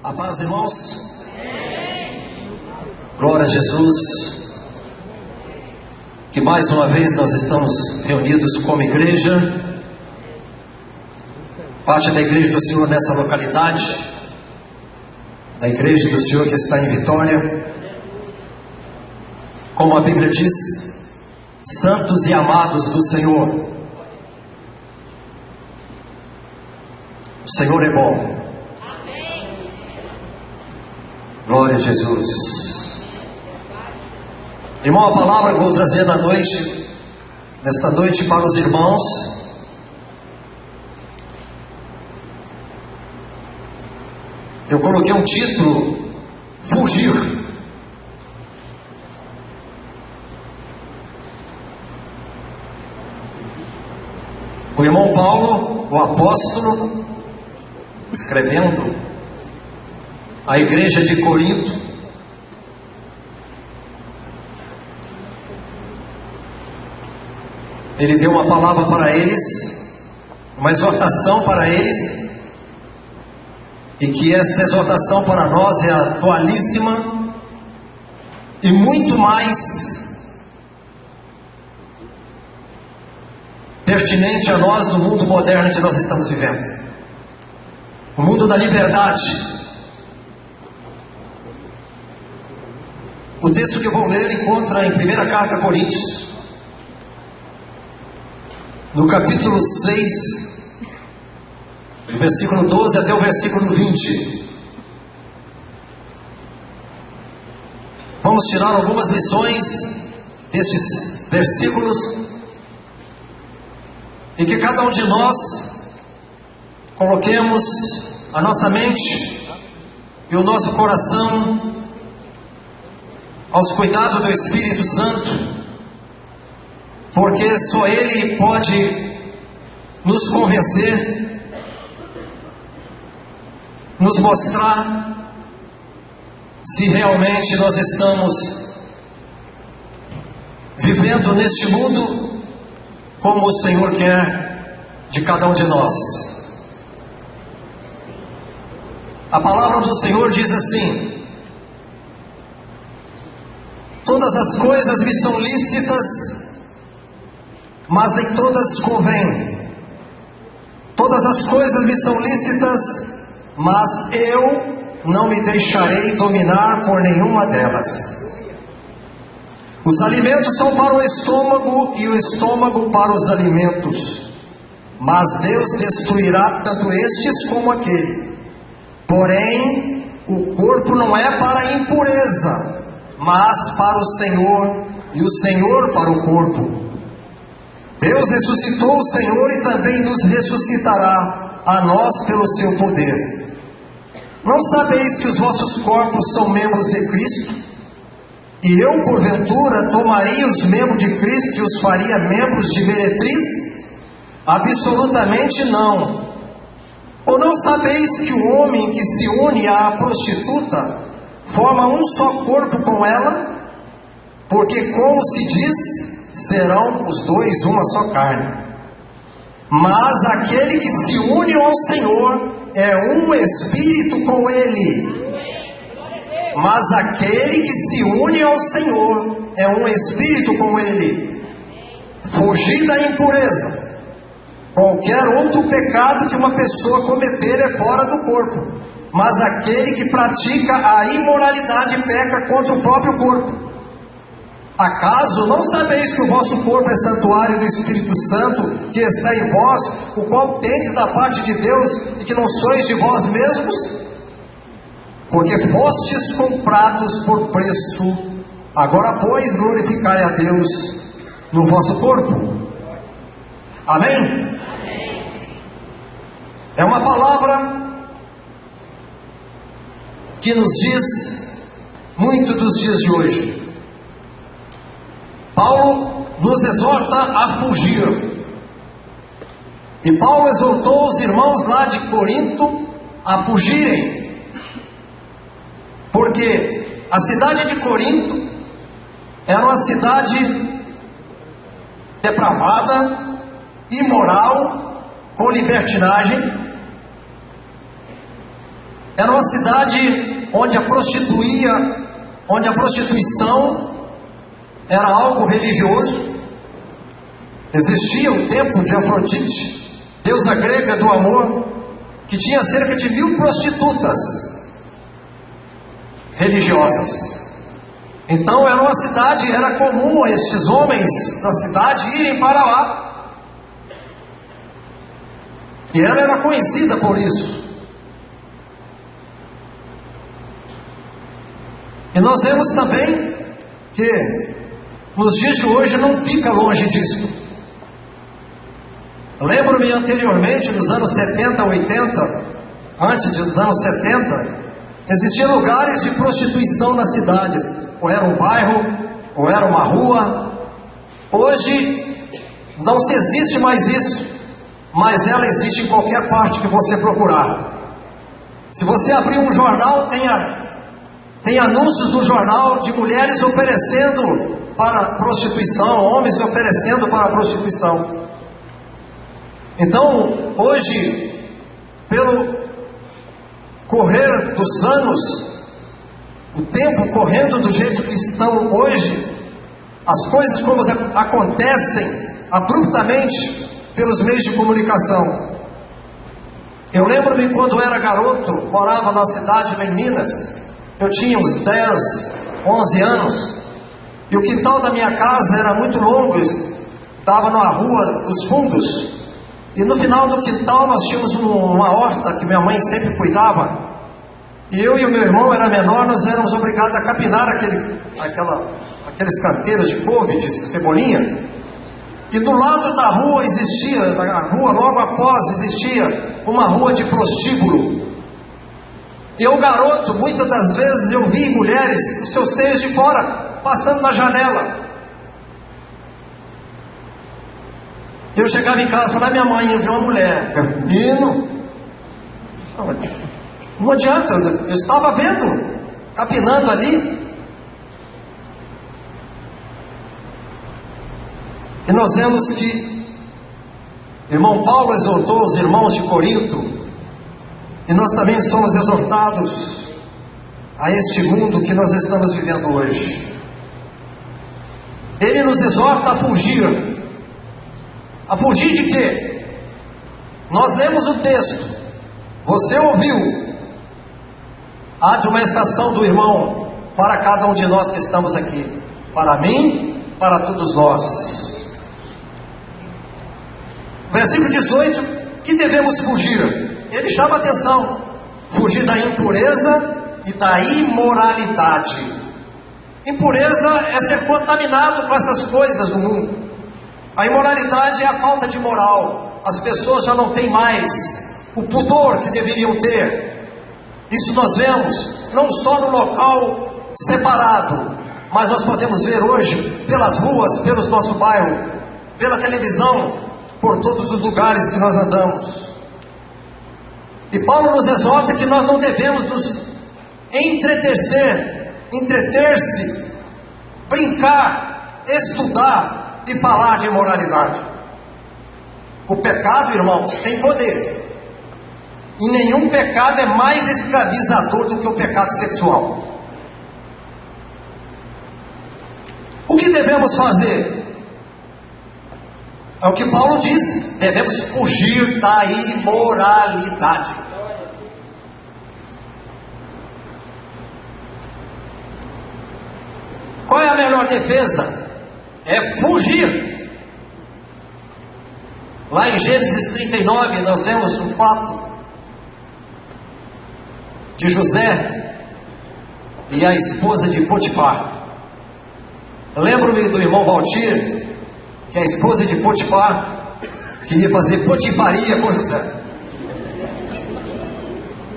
A paz, irmãos. Glória a Jesus. Que mais uma vez nós estamos reunidos como igreja, parte da igreja do Senhor nessa localidade, da igreja do Senhor que está em Vitória. Como a Bíblia diz, santos e amados do Senhor. O Senhor é bom. Glória a Jesus. Irmão, a palavra que eu vou trazer nesta noite para os irmãos, eu coloquei um título: Fugir. O irmão Paulo, o apóstolo, escrevendo à igreja de Corinto, ele deu uma palavra para eles, uma exortação para eles, e que essa exortação para nós é atualíssima e muito mais pertinente a nós no mundo moderno que nós estamos vivendo, o mundo da liberdade. O texto que eu vou ler encontra em 1ª carta a Coríntios, no capítulo 6, do versículo 12 até o versículo 20. Vamos tirar algumas lições destes versículos, e que cada um de nós coloquemos a nossa mente e o nosso coração aos cuidados do Espírito Santo, porque só Ele pode nos convencer, nos mostrar se realmente nós estamos vivendo neste mundo como o Senhor quer de cada um de nós. A palavra do Senhor diz assim: todas as coisas me são lícitas, mas em todas convém. Todas as coisas me são lícitas, mas eu não me deixarei dominar por nenhuma delas. Os alimentos são para o estômago e o estômago para os alimentos, mas Deus destruirá tanto estes como aquele. Porém, o corpo não é para a impureza, mas para o Senhor, e o Senhor para o corpo. Deus ressuscitou o Senhor e também nos ressuscitará a nós pelo seu poder. Não sabeis que os vossos corpos são membros de Cristo? E eu, porventura, tomaria os membros de Cristo e os faria membros de meretriz? Absolutamente não. Ou não sabeis que o homem que se une à prostituta forma um só corpo com ela? Porque, como se diz, serão os dois uma só carne. Mas aquele que se une ao Senhor é um espírito com Ele. Mas aquele que se une ao Senhor é um espírito com Ele. Fugir da impureza. Qualquer outro pecado que uma pessoa cometer é fora do corpo, mas aquele que pratica a imoralidade peca contra o próprio corpo. Acaso não sabeis que o vosso corpo é santuário do Espírito Santo, que está em vós, o qual tendes da parte de Deus, e que não sois de vós mesmos? Porque fostes comprados por preço. Agora, pois, glorificai a Deus no vosso corpo. Amém? É uma palavra que nos diz muito dos dias de hoje. Paulo nos exorta a fugir. E Paulo exortou os irmãos lá de Corinto a fugirem, porque a cidade de Corinto era uma cidade depravada, imoral, com libertinagem. Era uma cidade onde a prostituição era algo religioso. Existia o templo de Afrodite, deusa grega do amor, que tinha cerca de 1000 prostitutas religiosas. Então era uma cidade, era comum a estes homens da cidade irem para lá. E ela era conhecida por isso. E nós vemos também que nos dias de hoje não fica longe disso. Lembro-me anteriormente, nos anos 70, 80, antes dos anos 70, existiam lugares de prostituição nas cidades. Ou era um bairro, ou era uma rua. Hoje não se existe mais isso, mas ela existe em qualquer parte que você procurar. Se você abrir um jornal, tem anúncios no jornal de mulheres oferecendo para prostituição, homens oferecendo para a prostituição. Então, hoje, pelo correr dos anos, o tempo correndo do jeito que estão hoje, as coisas como acontecem abruptamente pelos meios de comunicação. Eu lembro-me quando eu era garoto, morava na cidade lá em Minas. Eu tinha uns 10, 11 anos, e o quintal da minha casa era muito longo, estava na rua dos fundos, e no final do quintal nós tínhamos uma horta que minha mãe sempre cuidava, e eu e o meu irmão, era menor, nós éramos obrigados a capinar aqueles canteiros de couve, de cebolinha, e do lado da rua existia, na rua logo após existia uma rua de prostíbulo. Eu, garoto, muitas das vezes eu vi mulheres com seus seios de fora, passando na janela. Eu chegava em casa e falava, minha mãe, eu vi uma mulher. Menino, não adianta, eu estava vendo, capinando ali. E nós vemos que irmão Paulo exortou os irmãos de Corinto, e nós também somos exortados a este mundo que nós estamos vivendo hoje. Ele nos exorta a fugir. A fugir de quê? Nós lemos o texto, você ouviu, há de uma estação do irmão para cada um de nós que estamos aqui, para mim, para todos nós. Versículo 18, que devemos fugir? Ele chama a atenção, fugir da impureza e da imoralidade. Impureza é ser contaminado com essas coisas do mundo. A imoralidade é a falta de moral. As pessoas já não têm mais o pudor que deveriam ter. Isso nós vemos não só no local separado, mas nós podemos ver hoje pelas ruas, pelos nossos bairros, pela televisão, por todos os lugares que nós andamos. E Paulo nos exorta que nós não devemos nos entreter-se, brincar, estudar e falar de imoralidade. O pecado, irmãos, tem poder. E nenhum pecado é mais escravizador do que o pecado sexual. O que devemos fazer? É o que Paulo diz, devemos fugir da imoralidade. Qual é a melhor defesa? É fugir. Lá em Gênesis 39, nós vemos um fato de José e a esposa de Potifar. Lembro-me do irmão Valtir, que a esposa de Potifar queria fazer potifaria com José.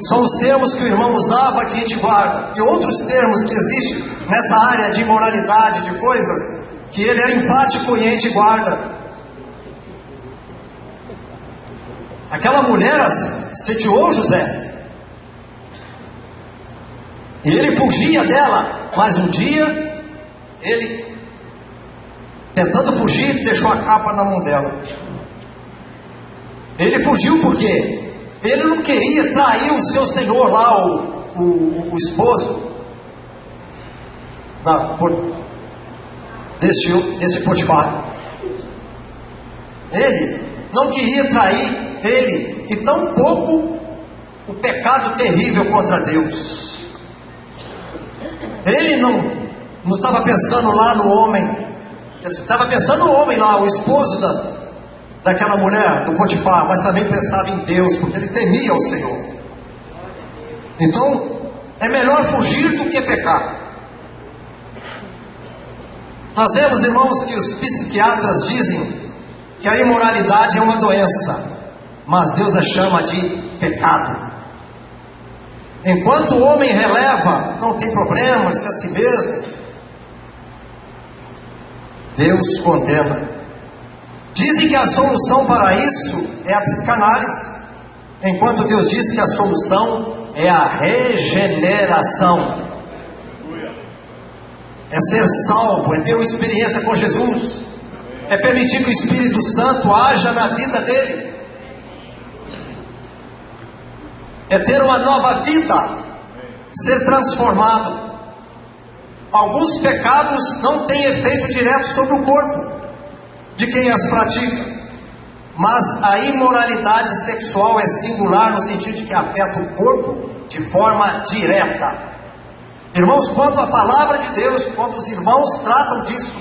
São os termos que o irmão usava que a gente guarda, e outros termos que existem nessa área de imoralidade, de coisas, que ele era enfático e a gente guarda. Aquela mulher assediou José, e ele fugia dela, mas um dia, ele, tentando fugir, deixou a capa na mão dela. Ele fugiu por quê? Ele não queria trair o seu senhor lá, o esposo desse Potifar. Ele não queria trair ele, e tampouco o pecado terrível contra Deus. Ele não estava pensando lá no homem, ele estava pensando no homem lá, o esposo daquela mulher, do Potifar, mas também pensava em Deus, porque ele temia o Senhor. Então, é melhor fugir do que pecar. Nós vemos, irmãos, que os psiquiatras dizem que a imoralidade é uma doença, mas Deus a chama de pecado. Enquanto o homem releva, não tem problema, isso é a si mesmo, Deus condena. Dizem que a solução para isso é a psicanálise, enquanto Deus diz que a solução é a regeneração. É ser salvo, é ter uma experiência com Jesus, é permitir que o Espírito Santo haja na vida dele, é ter uma nova vida, ser transformado. Alguns pecados não têm efeito direto sobre o corpo de quem as pratica, mas a imoralidade sexual é singular no sentido de que afeta o corpo de forma direta. Irmãos, quando a palavra de Deus, quando os irmãos tratam disso,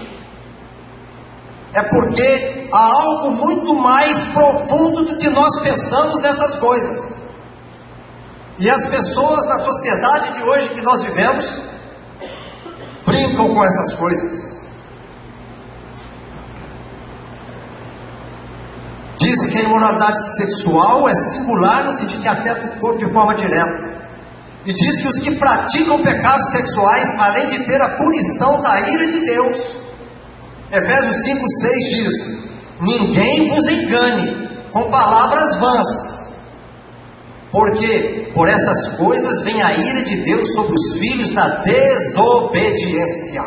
é porque há algo muito mais profundo do que nós pensamos nessas coisas. E as pessoas na sociedade de hoje que nós vivemos brincam com essas coisas. Diz que a imoralidade sexual é singular no sentido que afeta o corpo de forma direta. E diz que os que praticam pecados sexuais, além de ter a punição da ira de Deus, Efésios 5,6 diz: ninguém vos engane com palavras vãs, porque por essas coisas vem a ira de Deus sobre os filhos da desobediência.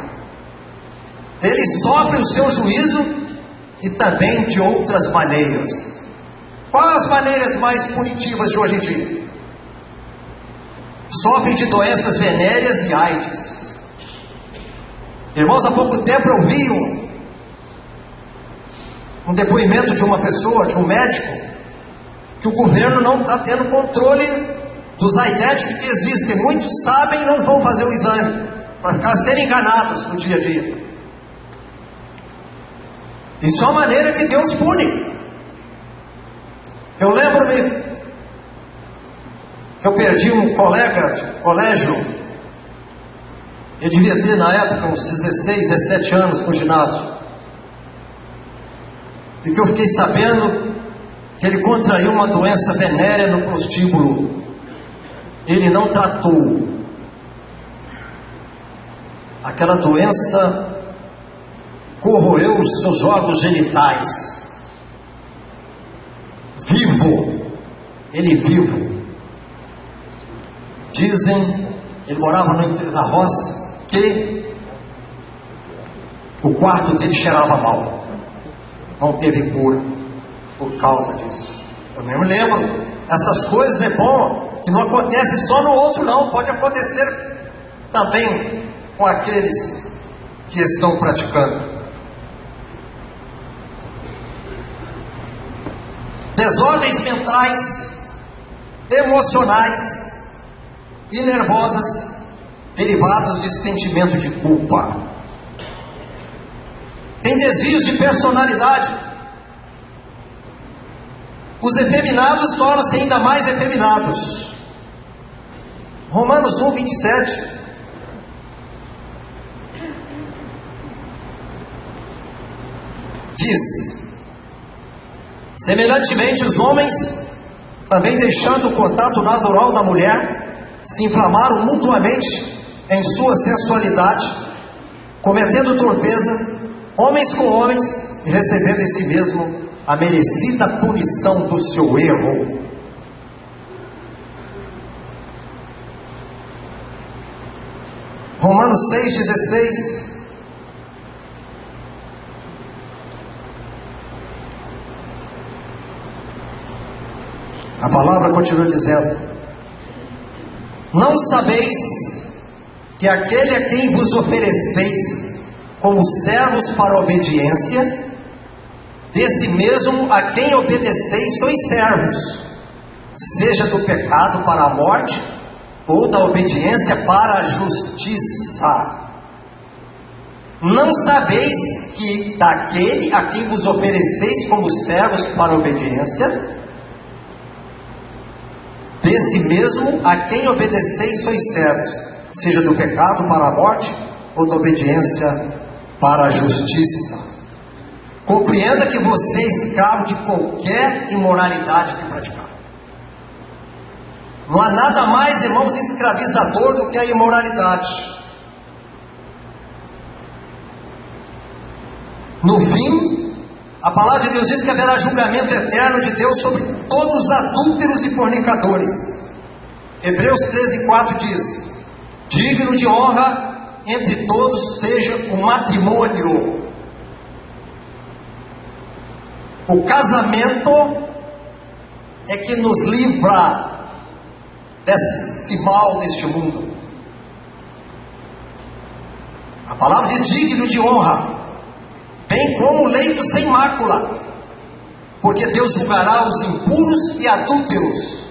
Ele sofre o seu juízo e também de outras maneiras. Quais as maneiras mais punitivas de hoje em dia? Sofre de doenças venéreas e AIDS. Irmãos, há pouco tempo eu vi um depoimento de uma pessoa, de um médico, que o governo não está tendo controle dos aidéticos que existem. Muitos sabem e não vão fazer o exame, para serem enganados no dia a dia. Isso é uma maneira que Deus pune. Eu lembro-me que eu perdi um colega de colégio, ele devia ter na época uns 16, 17 anos no ginásio, e que eu fiquei sabendo que ele contraiu uma doença venérea no prostíbulo. Ele não tratou. Aquela doença corroeu os seus órgãos genitais. Vivo. Ele vivo. Dizem, ele morava na roça, que o quarto dele cheirava mal. Não teve cura por causa disso. Eu nem me lembro. Essas coisas é bom que não acontece só no outro, não. Pode acontecer também com aqueles que estão praticando. Desordens mentais, emocionais e nervosas, derivadas de sentimento de culpa. Tem desvios de personalidade. Os efeminados tornam-se ainda mais efeminados. Romanos 1, 27. Diz: semelhantemente os homens, também deixando o contato natural da mulher, se inflamaram mutuamente em sua sensualidade, cometendo torpeza, homens com homens, e recebendo em si mesmo a merecida punição do seu erro. Romanos 6,16. A palavra continua. continua dizendo: não sabeis que aquele a quem vos ofereceis como servos para a obediência, desse mesmo a quem obedeceis sois servos, seja do pecado para a morte, ou da obediência para a justiça. Não sabeis que daquele a quem vos ofereceis como servos para a obediência, desse mesmo a quem obedeceis sois servos, seja do pecado para a morte, ou da obediência para a justiça. Compreenda que você é escravo de qualquer imoralidade que praticar. Não há nada mais, irmãos, escravizador do que a imoralidade. No fim, a palavra de Deus diz que haverá julgamento eterno de Deus sobre todos os adúlteros e fornicadores. Hebreus 13:4 diz: digno de honra entre todos seja o matrimônio. O casamento é que nos livra desse mal neste mundo. A palavra diz digno de honra, bem como leito sem mácula, porque Deus julgará os impuros e adúlteros.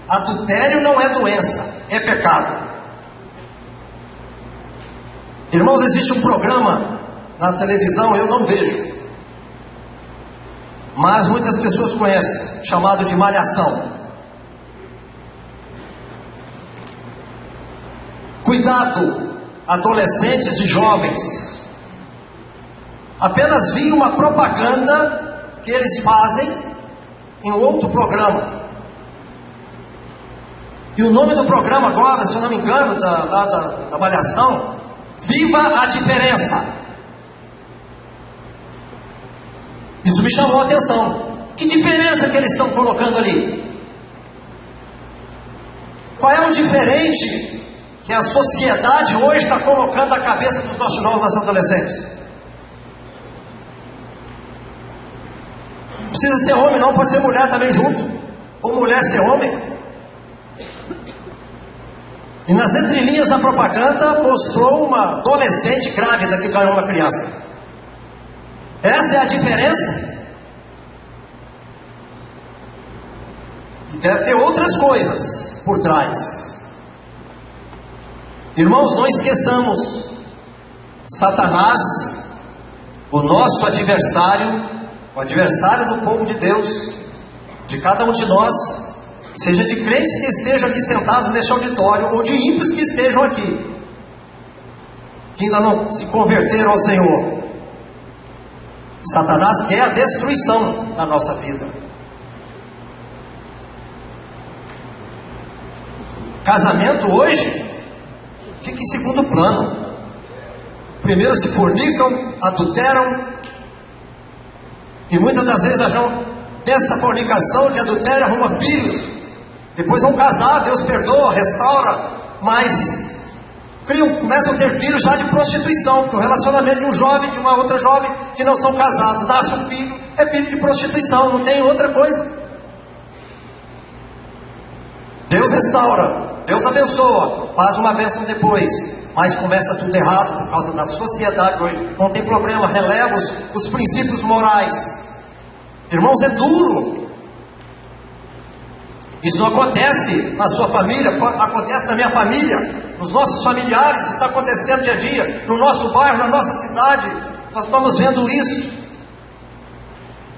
Adultério não é doença, é pecado. Irmãos, existe um programa na televisão, eu não vejo, mas muitas pessoas conhecem, chamado de Malhação. Cuidado, adolescentes e jovens. Apenas vi uma propaganda que eles fazem em outro programa. E o nome do programa agora, se eu não me engano, da Malhação, Viva a Diferença. Isso me chamou a atenção. Que diferença que eles estão colocando ali? Qual é o diferente que a sociedade hoje está colocando na cabeça dos nossos jovens, nossos adolescentes? Não precisa ser homem não, pode ser mulher também junto, ou mulher ser homem. E nas entrelinhas da propaganda mostrou uma adolescente grávida que ganhou uma criança. Essa é a diferença? E deve ter outras coisas por trás. Irmãos, não esqueçamos, Satanás, o nosso adversário, o adversário do povo de Deus, de cada um de nós, seja de crentes que estejam aqui sentados neste auditório, ou de ímpios que estejam aqui, que ainda não se converteram ao Senhor. Satanás quer a destruição da nossa vida. Casamento hoje fica em segundo plano. Primeiro se fornicam, adulteram, e muitas das vezes dessa fornicação, de adultério, arruma filhos. Depois vão casar, Deus perdoa, restaura, mas começam a ter filhos já de prostituição, porque o relacionamento de um jovem, de uma outra jovem, que não são casados, nasce um filho, é filho de prostituição, não tem outra coisa. Deus restaura, Deus abençoa, faz uma bênção depois, mas começa tudo errado por causa da sociedade hoje. Não tem problema, releva os princípios morais. Irmãos, é duro. Isso não acontece na sua família, acontece na minha família, nos nossos familiares, está acontecendo dia a dia, no nosso bairro, na nossa cidade. Nós estamos vendo isso.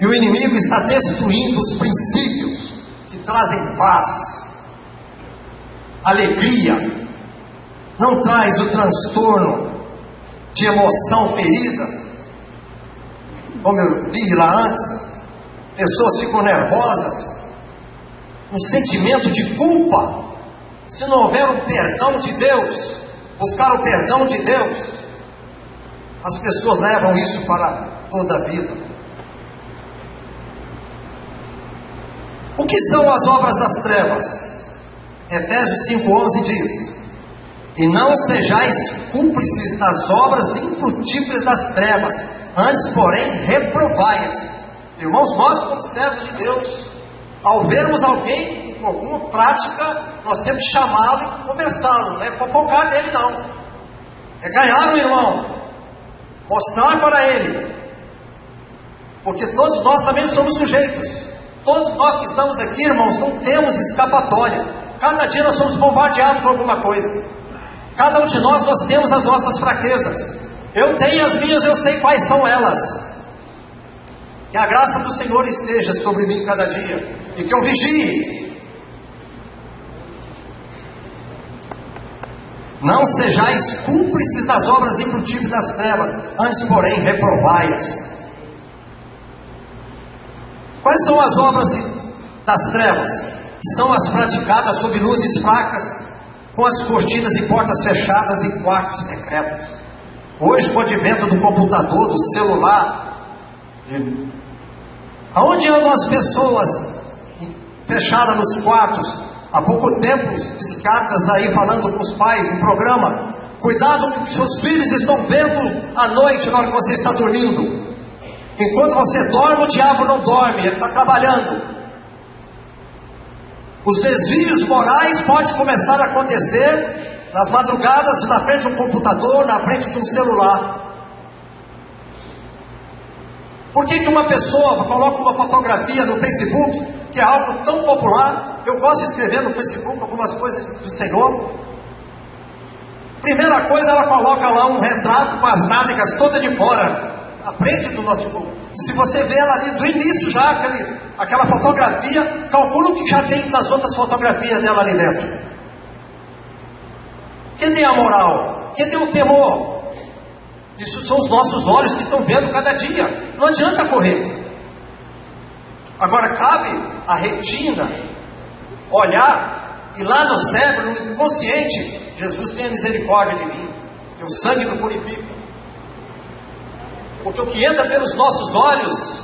E o inimigo está destruindo os princípios que trazem paz, alegria, não traz o transtorno de emoção ferida, como eu li lá antes. Pessoas ficam nervosas, um sentimento de culpa, se não houver um perdão de Deus, buscar o perdão de Deus, as pessoas levam isso para toda a vida. O que são as obras das trevas? Efésios 5:11 diz: e não sejais cúmplices das obras infrutíferas das trevas, antes porém reprovai-as. Irmãos, nós como servos de Deus, ao vermos alguém com alguma prática, nós temos que chamá-lo e conversá-lo, não é fofocar dele não, é ganhar o irmão, mostrar para ele, porque todos nós também somos sujeitos, todos nós que estamos aqui, irmãos, não temos escapatória, cada dia nós somos bombardeados por alguma coisa, cada um de nós temos as nossas fraquezas, eu tenho as minhas, eu sei quais são elas, que a graça do Senhor esteja sobre mim cada dia, e que eu vigie. Não sejais cúmplices das obras infrutíferas das trevas, antes porém reprovai-as. Quais são as obras das trevas? São as praticadas sob luzes fracas, com as cortinas e portas fechadas em quartos secretos. Hoje, com o advento do computador, do celular, aonde andam as pessoas fechadas nos quartos? Há pouco tempo, os psiquiatras aí falando com os pais em programa, cuidado que seus filhos estão vendo à noite, na hora que você está dormindo. Enquanto você dorme, o diabo não dorme, ele está trabalhando. Os desvios morais podem começar a acontecer nas madrugadas, na frente de um computador, na frente de um celular. Por que uma pessoa coloca uma fotografia no Facebook, que é algo tão popular? Eu gosto de escrever no Facebook algumas coisas do Senhor. Primeira coisa, ela coloca lá um retrato com as nádegas todas de fora, na frente do nosso povo. Se você vê ela ali do início já, aquela fotografia, calcula o que já tem das outras fotografias dela ali dentro. Quem tem a moral? Quem tem o temor? Isso são os nossos olhos que estão vendo cada dia. Não adianta correr. Agora cabe a retina olhar, e lá no cérebro, no inconsciente, Jesus tenha misericórdia de mim, que o sangue me purifica. Porque o que entra pelos nossos olhos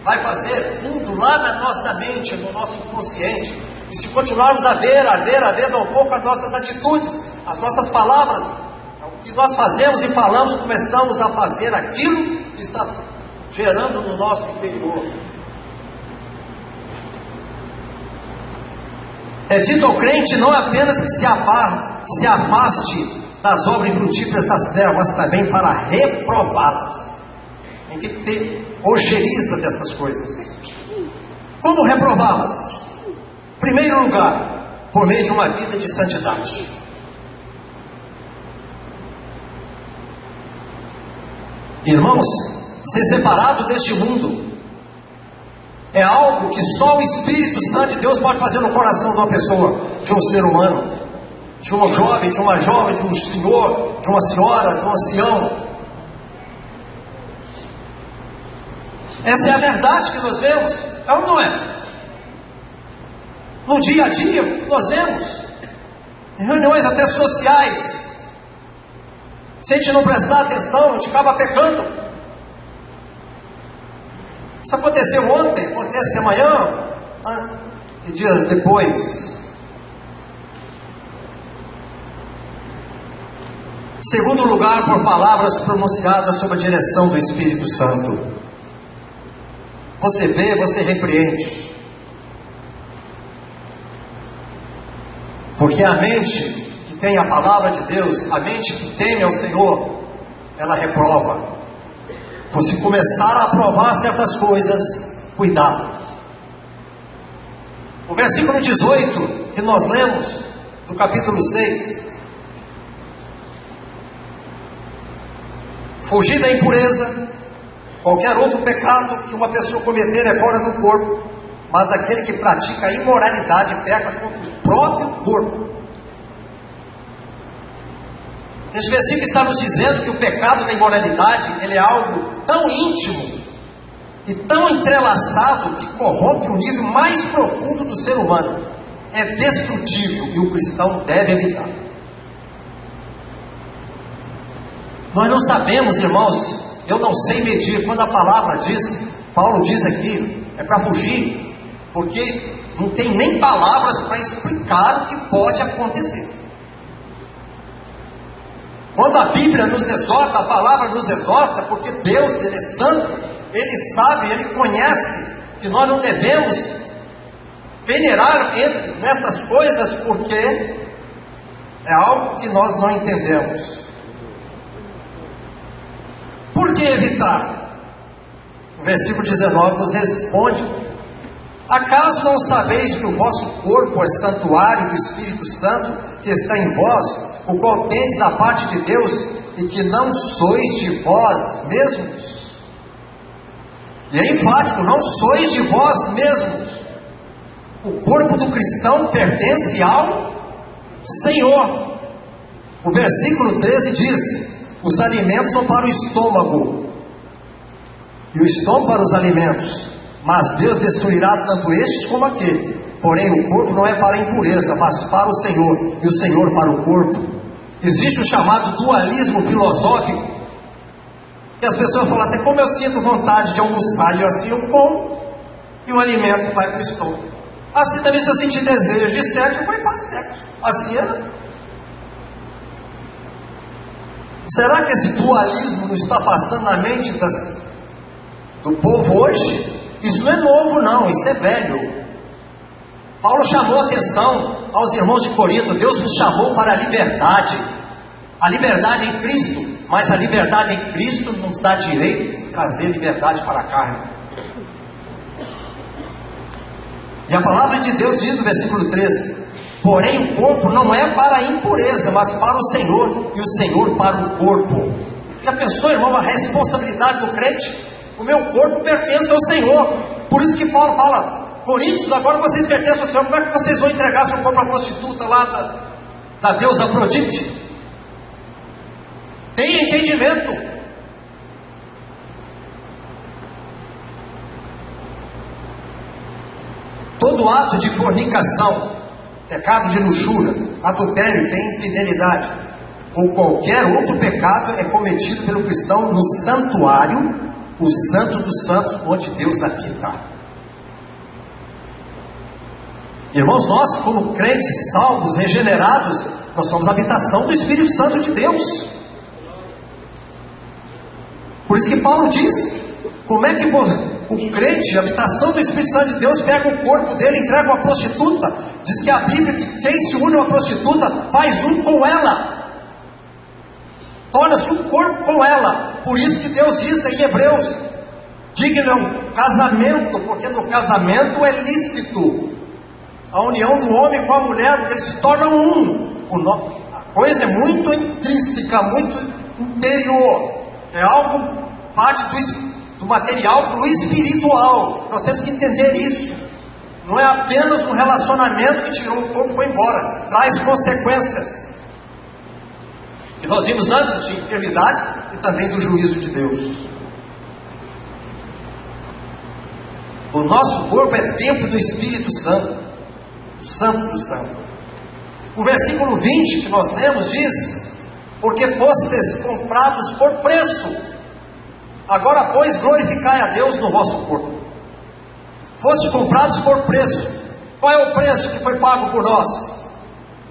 vai fazer fundo lá na nossa mente, no nosso inconsciente. E se continuarmos a ver, um pouco as nossas atitudes, as nossas palavras, o que nós fazemos e falamos, começamos a fazer aquilo que está gerando no nosso interior. É dito ao crente não apenas que se afaste das obras infrutíferas das trevas, mas também para reprová-las. Tem que ter ojeriza dessas coisas. Como reprová-las? Em primeiro lugar, por meio de uma vida de santidade. Irmãos, ser separado deste mundo é algo que só o Espírito Santo de Deus pode fazer no coração de uma pessoa, de um ser humano, de um jovem, de uma jovem, de um senhor, de uma senhora, de um ancião. Essa é a verdade que nós vemos, é ou não é? No dia a dia, nós vemos, em reuniões até sociais, se a gente não prestar atenção, a gente acaba pecando. Isso aconteceu ontem, acontece amanhã, e dias depois. Segundo lugar, por palavras pronunciadas sob a direção do Espírito Santo. Você vê, você repreende. Porque a mente que tem a palavra de Deus, a mente que teme ao Senhor, ela reprova. Se começar a aprovar certas coisas, cuidado. O versículo 18 que nós lemos, do capítulo 6. Fugir da impureza. Qualquer outro pecado que uma pessoa cometer é fora do corpo, mas aquele que pratica a imoralidade peca contra o próprio corpo. Esse versículo está nos dizendo que o pecado da imoralidade, ele é algo tão íntimo e tão entrelaçado que corrompe o nível mais profundo do ser humano. É destrutível e o cristão deve evitar. Nós não sabemos, irmãos, eu não sei medir. Quando a palavra diz, Paulo diz aqui, é para fugir, porque não tem nem palavras para explicar o que pode acontecer. Quando a Bíblia nos exorta, a palavra nos exorta, porque Deus, Ele é santo, Ele sabe, Ele conhece que nós não devemos peneirar nestas coisas, porque é algo que nós não entendemos. Por que evitar? O versículo 19 nos responde: acaso não sabeis que o vosso corpo é santuário do Espírito Santo que está em vós, o qual tendes da parte de Deus, e que não sois de vós mesmos? E é enfático: não sois de vós mesmos. O corpo do cristão pertence ao Senhor. O versículo 13 diz: os alimentos são para o estômago, e o estômago para os alimentos, mas Deus destruirá tanto estes como aquele. Porém o corpo não é para a impureza, mas para o Senhor, e o Senhor para o corpo. Existe o chamado dualismo filosófico, que as pessoas falam assim: como eu sinto vontade de almoçar, e assim eu como, e o alimento vai para o estômago. Assim também, se eu sentir desejo de sexo, eu vou e faço sexo. Assim é. Será que esse dualismo não está passando na mente do povo hoje? Isso não é novo não, isso é velho. Paulo chamou a atenção aos irmãos de Corinto: Deus nos chamou para a liberdade em Cristo, mas a liberdade em Cristo nos dá direito de trazer liberdade para a carne. E a palavra de Deus diz no versículo 13: porém o corpo não é para a impureza, mas para o Senhor, e o Senhor para o corpo. Já pensou, irmão, a responsabilidade do crente? O meu corpo pertence ao Senhor. Por isso que Paulo fala: Coríntios, agora vocês pertencem ao Senhor. Como é que vocês vão entregar seu corpo à prostituta lá da deusa Afrodite? Tenha entendimento. Todo ato de fornicação, pecado de luxúria, adultério, que é infidelidade, ou qualquer outro pecado é cometido pelo cristão no santuário, o santo dos santos, onde Deus habita. Irmãos, nós como crentes salvos, regenerados, nós somos a habitação do Espírito Santo de Deus. Por isso que Paulo diz: como é que o crente, a habitação do Espírito Santo de Deus, pega o corpo dele e entrega uma prostituta? Diz que a Bíblia, que quem se une a uma prostituta faz um com ela, torna-se um corpo com ela. Por isso que Deus diz em Hebreus: digno é o casamento, porque no casamento é lícito a união do homem com a mulher, porque eles se tornam um. A coisa é muito intrínseca, muito interior, é algo parte do material para o espiritual. Nós temos que entender isso. Não é apenas um relacionamento que tirou o corpo e foi embora, traz consequências que nós vimos antes, de enfermidades e também do juízo de Deus. O nosso corpo é templo do Espírito Santo, o Santo do Santo. O versículo 20 que nós lemos diz: porque fostes comprados por preço, agora pois glorificai a Deus no vosso corpo. Foste comprados por preço. Qual é o preço que foi pago por nós?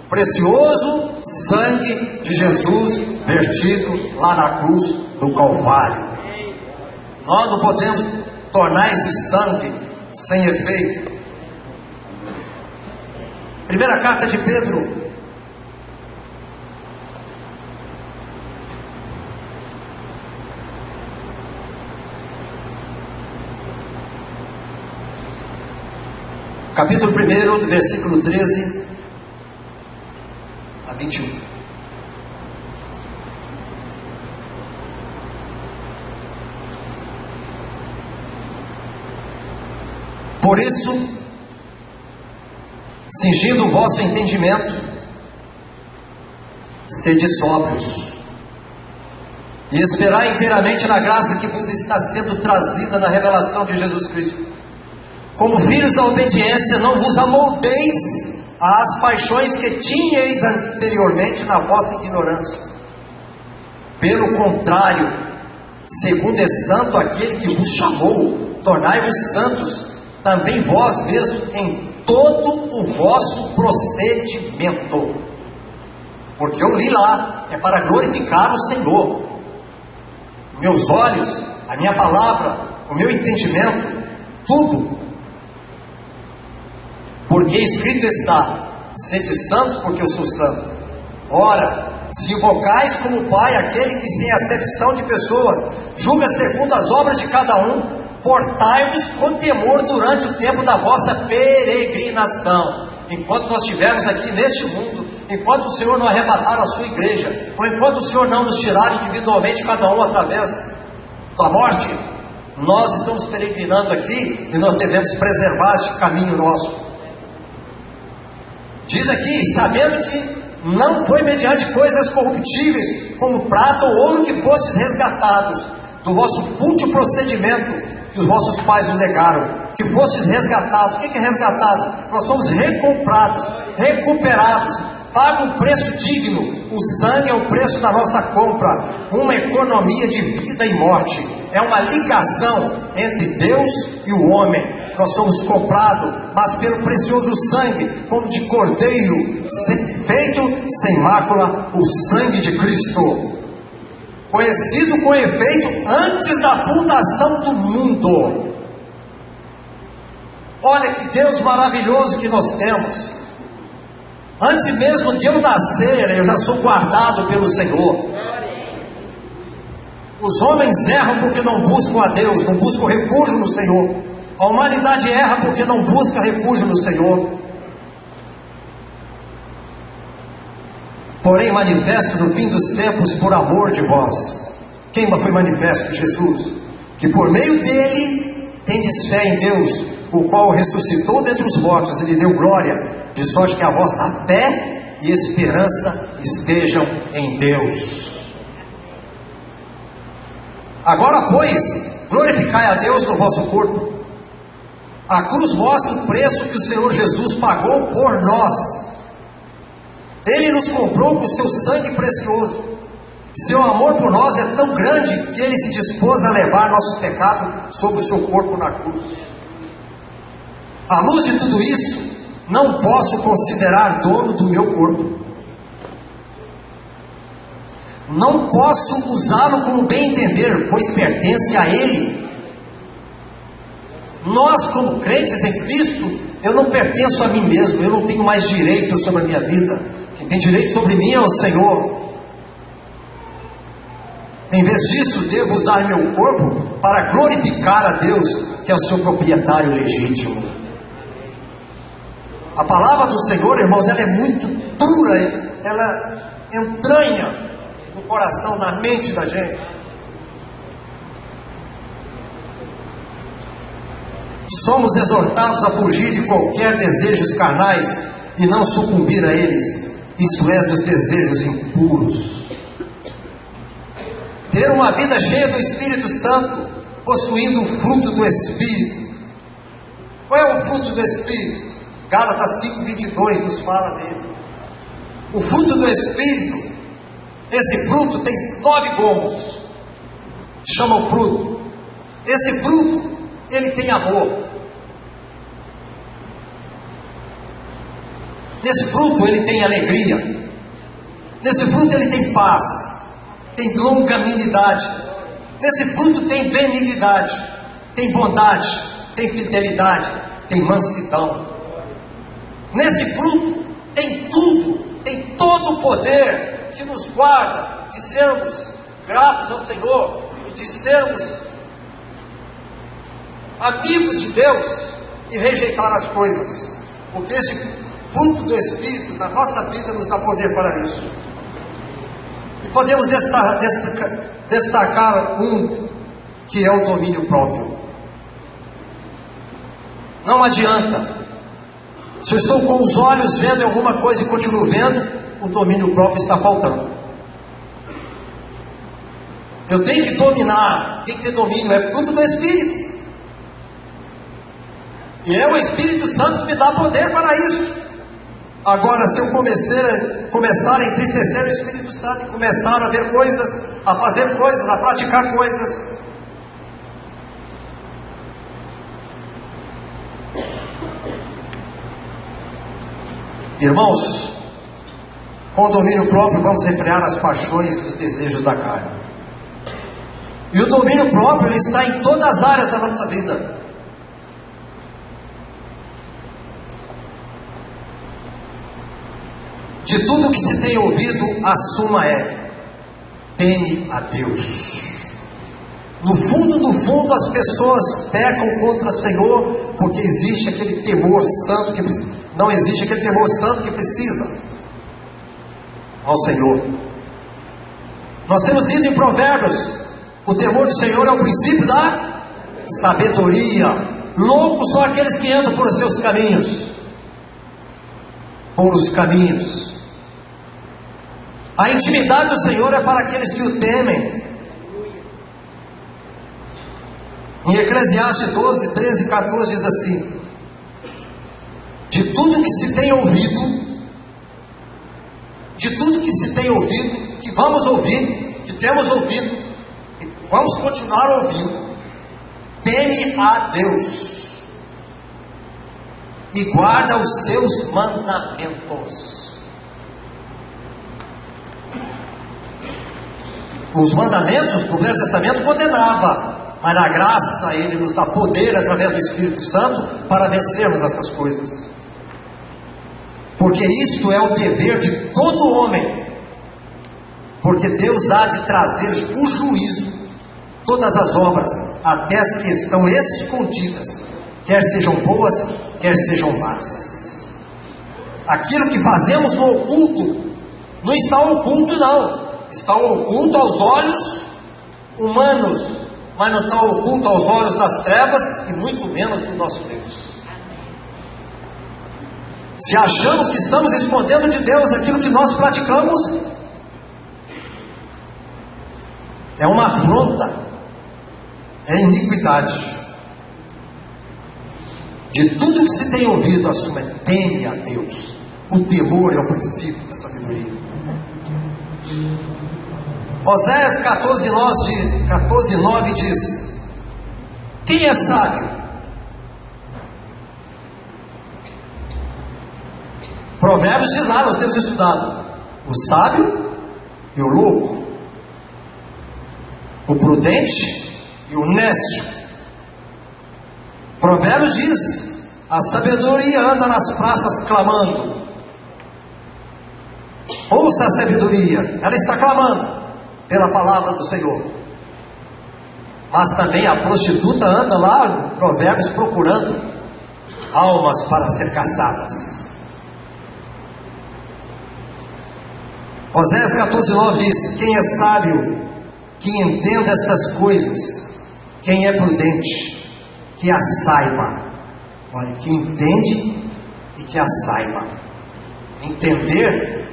O precioso sangue de Jesus vertido lá na cruz do Calvário. Nós não podemos tornar esse sangue sem efeito. Primeira carta de Pedro, capítulo 1, do versículo 13 a 21. Por isso, cingindo o vosso entendimento, sede sóbrios, e esperai inteiramente na graça que vos está sendo trazida na revelação de Jesus Cristo. Como filhos da obediência, não vos amoldeis às paixões que tinhais anteriormente na vossa ignorância. Pelo contrário, segundo é santo aquele que vos chamou, tornai-vos santos também vós mesmos em todo o vosso procedimento. Porque eu li lá, é para glorificar o Senhor. Meus olhos, a minha palavra, o meu entendimento, tudo Porque escrito está: sede santos, porque eu sou santo. Ora, se invocais como Pai aquele que sem acepção de pessoas julga segundo as obras de cada um, portai-vos com temor durante o tempo da vossa peregrinação. Enquanto nós estivermos aqui neste mundo, enquanto o Senhor não arrebatar a sua igreja, ou enquanto o Senhor não nos tirar individualmente cada um através da morte, nós estamos peregrinando aqui e nós devemos preservar este caminho nosso. Diz aqui: sabendo que não foi mediante coisas corruptíveis, como prata ou ouro, que fostes resgatados do vosso fútil procedimento que os vossos pais o legaram, que fostes resgatados. O que é resgatado? Nós somos recomprados, recuperados, paga um preço digno. O sangue é o preço da nossa compra, uma economia de vida e morte, é uma ligação entre Deus e o homem. Nós somos comprados, mas pelo precioso sangue, como de cordeiro, feito sem mácula, o sangue de Cristo, conhecido com efeito antes da fundação do mundo. Olha que Deus maravilhoso que nós temos. Antes mesmo de eu nascer, eu já sou guardado pelo Senhor. Os homens erram porque não buscam a Deus, não buscam refúgio no Senhor. A humanidade erra porque não busca refúgio no Senhor. Porém manifesto no fim dos tempos por amor de vós. Quem foi manifesto? Jesus. Que por meio dele tendes fé em Deus, o qual ressuscitou dentre os mortos e lhe deu glória, de sorte que a vossa fé e esperança estejam em Deus. Agora, pois, glorificai a Deus no vosso corpo. A cruz mostra o preço que o Senhor Jesus pagou por nós. Ele nos comprou com o seu sangue precioso. Seu amor por nós é tão grande que ele se dispôs a levar nossos pecados sobre o seu corpo na cruz. À luz de tudo isso, não posso considerar dono do meu corpo. Não posso usá-lo como bem entender, pois pertence a ele. Nós, como crentes em Cristo, eu não pertenço a mim mesmo, eu não tenho mais direito sobre a minha vida. Quem tem direito sobre mim é o Senhor. Em vez disso, devo usar meu corpo para glorificar a Deus, que é o seu proprietário legítimo. A palavra do Senhor, irmãos, ela é muito dura, ela entranha no coração, na mente da gente. Somos exortados a fugir de qualquer desejos carnais e não sucumbir a eles, isto é, dos desejos impuros. Ter uma vida cheia do Espírito Santo, possuindo o fruto do Espírito. Qual é o fruto do Espírito? Gálatas 5:22 nos fala dele. O fruto do Espírito, esse fruto tem 9 gomos, chama o fruto. Esse fruto, ele tem amor. Nesse fruto ele tem alegria. Nesse fruto ele tem paz, tem longanimidade. Nesse fruto tem benignidade, tem bondade, tem fidelidade, tem mansidão. Nesse fruto tem tudo, tem todo o poder que nos guarda de sermos gratos ao Senhor e de sermos amigos de Deus e rejeitar as coisas, porque esse fruto do Espírito na nossa vida nos dá poder para isso. E podemos destacar um, que é o domínio próprio. Não adianta, se eu estou com os olhos vendo alguma coisa e continuo vendo, o domínio próprio está faltando. Eu tenho que dominar, tem que ter domínio, é fruto do Espírito. E é o Espírito Santo que me dá poder para isso. Agora, se eu começar a entristecer o Espírito Santo e começar a ver coisas, a fazer coisas, a praticar coisas, irmãos, com o domínio próprio vamos refrear as paixões e os desejos da carne. E o domínio próprio ele está em todas as áreas da nossa vida. tudo que se tem ouvido, a suma é: teme a Deus. No fundo, no fundo, as pessoas pecam contra o Senhor, porque existe aquele temor santo que precisa. Não existe aquele temor santo que precisa ao Senhor. Nós temos lido em Provérbios: o temor do Senhor é o princípio da sabedoria. Loucos são aqueles que andam por os seus caminhos. Por os caminhos. A intimidade do Senhor é para aqueles que o temem. Em Eclesiastes 12, 13 e 14 diz assim: de tudo que se tem ouvido, que vamos ouvir, que temos ouvido, e vamos continuar ouvindo, teme a Deus e guarda os seus mandamentos. Os mandamentos do Velho Testamento condenava, mas na graça Ele nos dá poder através do Espírito Santo para vencermos essas coisas. Porque isto é o dever de todo homem, porque Deus há de trazer o juízo, todas as obras, até as que estão escondidas, quer sejam boas, quer sejam más. Aquilo que fazemos no oculto, não está oculto não, está oculto aos olhos humanos, mas não está oculto aos olhos das trevas, e muito menos do nosso Deus. Se achamos que estamos escondendo de Deus aquilo que nós praticamos, é uma afronta, é iniquidade. De tudo que se tem ouvido, a suma é: teme a Deus. O temor é o princípio da sabedoria. Oséias 14:9 diz: quem é sábio? Provérbios diz lá, nós temos estudado: o sábio e o louco, o prudente e o nécio. Provérbios diz: a sabedoria anda nas praças clamando. Ouça a sabedoria, ela está clamando pela palavra do Senhor. Mas também a prostituta anda lá no Provérbios procurando almas para ser caçadas. Oséias 14:9 diz: quem é sábio, que entenda estas coisas, quem é prudente, que a saiba. Olha, que entende e que a saiba. Entender,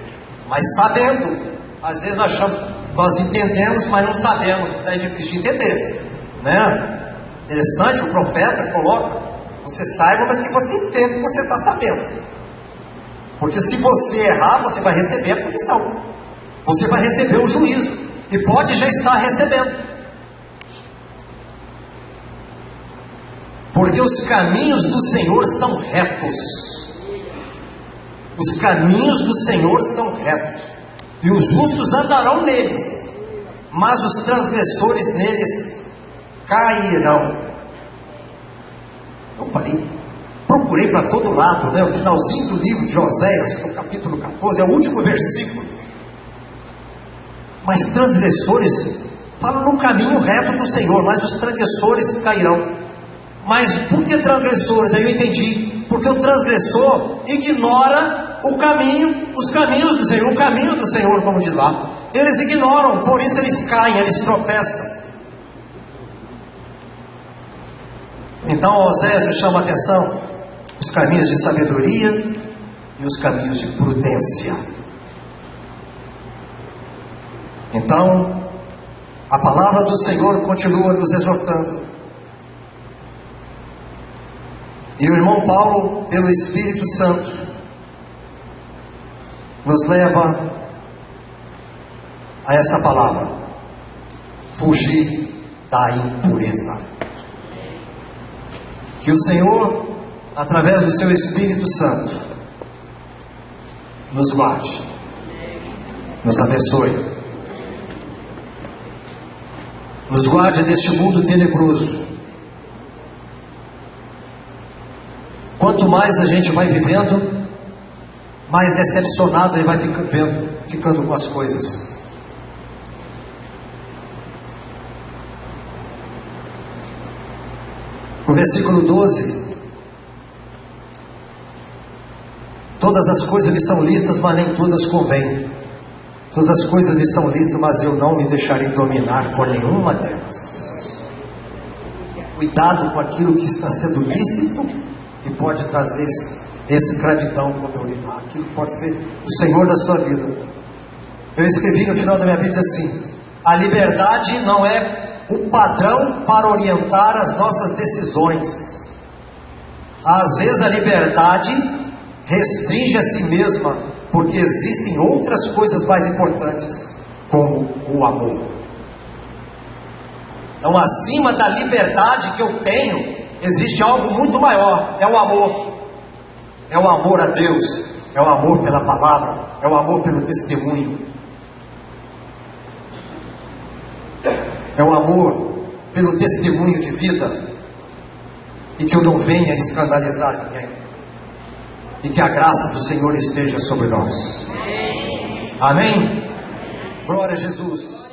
mas sabendo. Às vezes nós achamos, nós entendemos, mas não sabemos. É difícil de entender, né? Interessante, o profeta coloca: você saiba, mas que você entenda que você está sabendo. Porque se você errar, você vai receber a punição, você vai receber o juízo, e pode já estar recebendo. Porque os caminhos do Senhor são retos. Os caminhos do Senhor são retos, e os justos andarão neles, mas os transgressores neles cairão. Eu falei, procurei para todo lado, né? O finalzinho do livro de Oséias, no capítulo 14, é o último versículo. Mas transgressores, falam no caminho reto do Senhor, mas os transgressores cairão. Mas por que transgressores? Aí eu entendi: porque o transgressor ignora o caminho, os caminhos do Senhor, o caminho do Senhor, como diz lá. Eles ignoram, por isso eles caem, eles tropeçam. Então Oséias nos chama a atenção: os caminhos de sabedoria e os caminhos de prudência. Então, a palavra do Senhor continua nos exortando. E o irmão Paulo, pelo Espírito Santo, nos leva a essa palavra: fugir da impureza. Que o Senhor, através do seu Espírito Santo, nos guarde, nos abençoe, nos guarde deste mundo tenebroso. Quanto mais a gente vai vivendo, mais decepcionado ele vai ficando com as coisas. No versículo 12: todas as coisas me são lícitas, mas nem todas convêm. Todas as coisas me são lícitas, mas eu não me deixarei dominar por nenhuma delas. Cuidado com aquilo que está sendo lícito e pode trazer escravidão, como eu li lá. Aquilo pode ser o Senhor da sua vida. Eu escrevi no final da minha Bíblia assim: a liberdade não é o padrão para orientar as nossas decisões. Às vezes a liberdade restringe a si mesma, porque existem outras coisas mais importantes, como o amor. Então, acima da liberdade que eu tenho, existe algo muito maior: é o amor. É o amor a Deus, é o amor pela palavra, é o amor pelo testemunho, é o amor pelo testemunho de vida, e que eu não venha escandalizar ninguém, e que a graça do Senhor esteja sobre nós. Amém? Glória a Jesus.